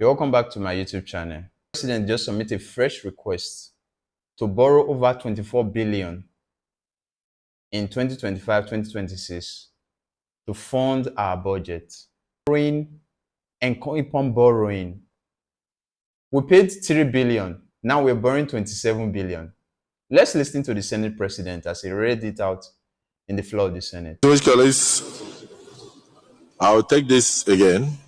You're welcome back to my YouTube channel. The President just submitted a fresh request to borrow over 24 billion in 2025-2026 to fund our budget. Borrowing and keep on borrowing. We paid 3 billion. Now we're borrowing 27 billion. Let's listen to the Senate President as he read it out in the floor of the Senate. Colleagues, I'll take this again.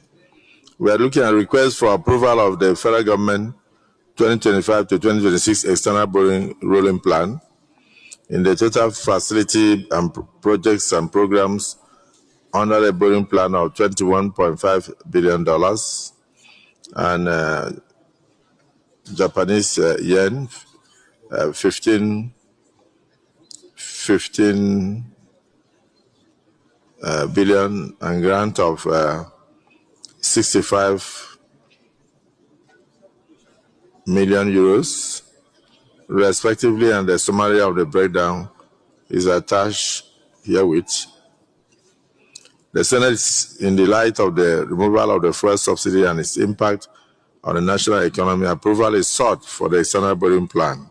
We are looking at requests for approval of the federal government 2025 to 2026 external borrowing rolling plan in the total facility and projects and programs under the borrowing plan of $21.5 billion and Japanese yen 15 billion and grant of 65 million euros respectively, and the summary of the breakdown is attached herewith. The Senate, in the light of the removal of the fuel subsidy and its impact on the national economy, approval is sought for the external borrowing plan.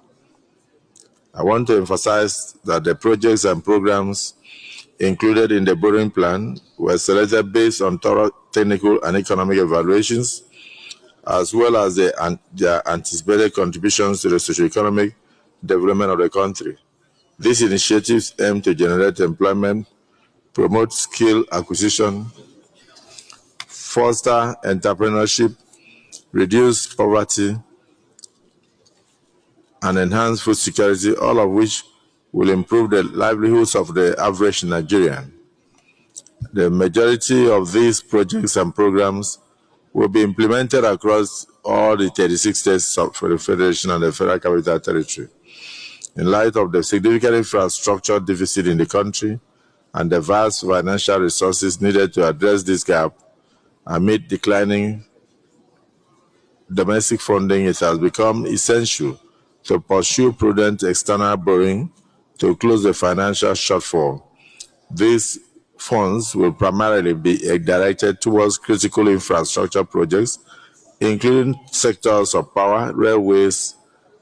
I want to emphasize that the projects and programs included in the borrowing plan were selected based on thorough technical and economic evaluations, as well as their anticipated contributions to the socio-economic development of the country. These initiatives aim to generate employment, promote skill acquisition, foster entrepreneurship, reduce poverty, and enhance food security, all of which will improve the livelihoods of the average Nigerian. The majority of these projects and programs will be implemented across all the 36 states of the Federation and the Federal Capital Territory. In light of the significant infrastructure deficit in the country and the vast financial resources needed to address this gap amid declining domestic funding, it has become essential to pursue prudent external borrowing to close the financial shortfall. These funds will primarily be directed towards critical infrastructure projects, including sectors of power, railways,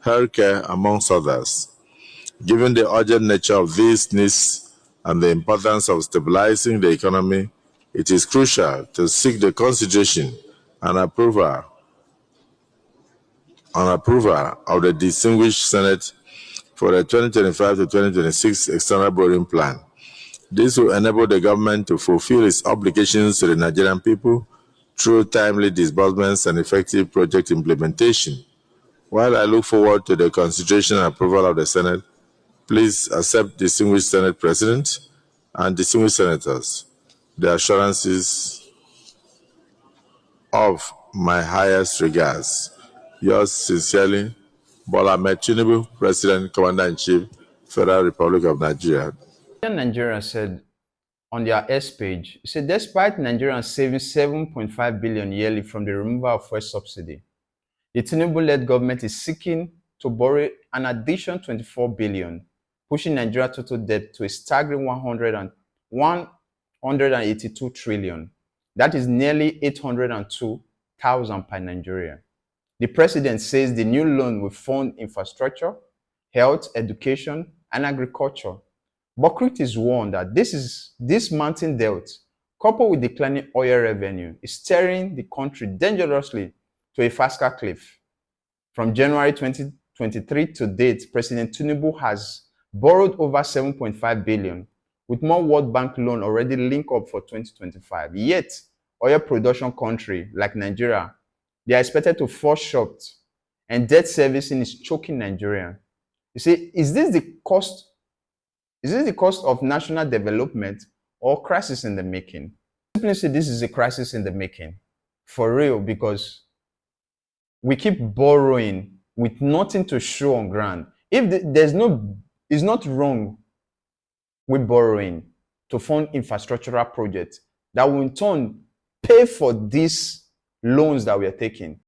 healthcare, amongst others. Given the urgent nature of these needs and the importance of stabilizing the economy, it is crucial to seek the consideration and approval of the distinguished Senate for the 2025 to 2026 external borrowing plan. This will enable the government to fulfill its obligations to the Nigerian people through timely disbursements and effective project implementation. While I look forward to the consideration and approval of the Senate, please accept, distinguished Senate President and distinguished Senators, the assurances of my highest regards. Yours sincerely, Bola Tinubu, President, Commander-in-Chief, Federal Republic of Nigeria. Nigerians said on their S page, it said, despite Nigerians saving 7.5 billion yearly from the removal of fuel subsidy, the Tinubu-led government is seeking to borrow an additional 24 billion, pushing Nigeria's total debt to a staggering 182 trillion. That is nearly 802,000 per Nigerian. The president says the new loan will fund infrastructure, health, education, and agriculture. But critics warn that this mounting debt, coupled with declining oil revenue, is steering the country dangerously to a faster cliff. From January 2023 to date, President Tinubu has borrowed over 7.5 billion, with more World Bank loan already linked up for 2025. Yet, oil production country like Nigeria, they are expected to fall short, and debt servicing is choking Nigeria. You see, is this the cost of national development or crisis in the making? Simply say this is a crisis in the making, for real, because we keep borrowing with nothing to show on ground. It's not wrong with borrowing to fund infrastructural projects that will in turn pay for these loans that we are taking.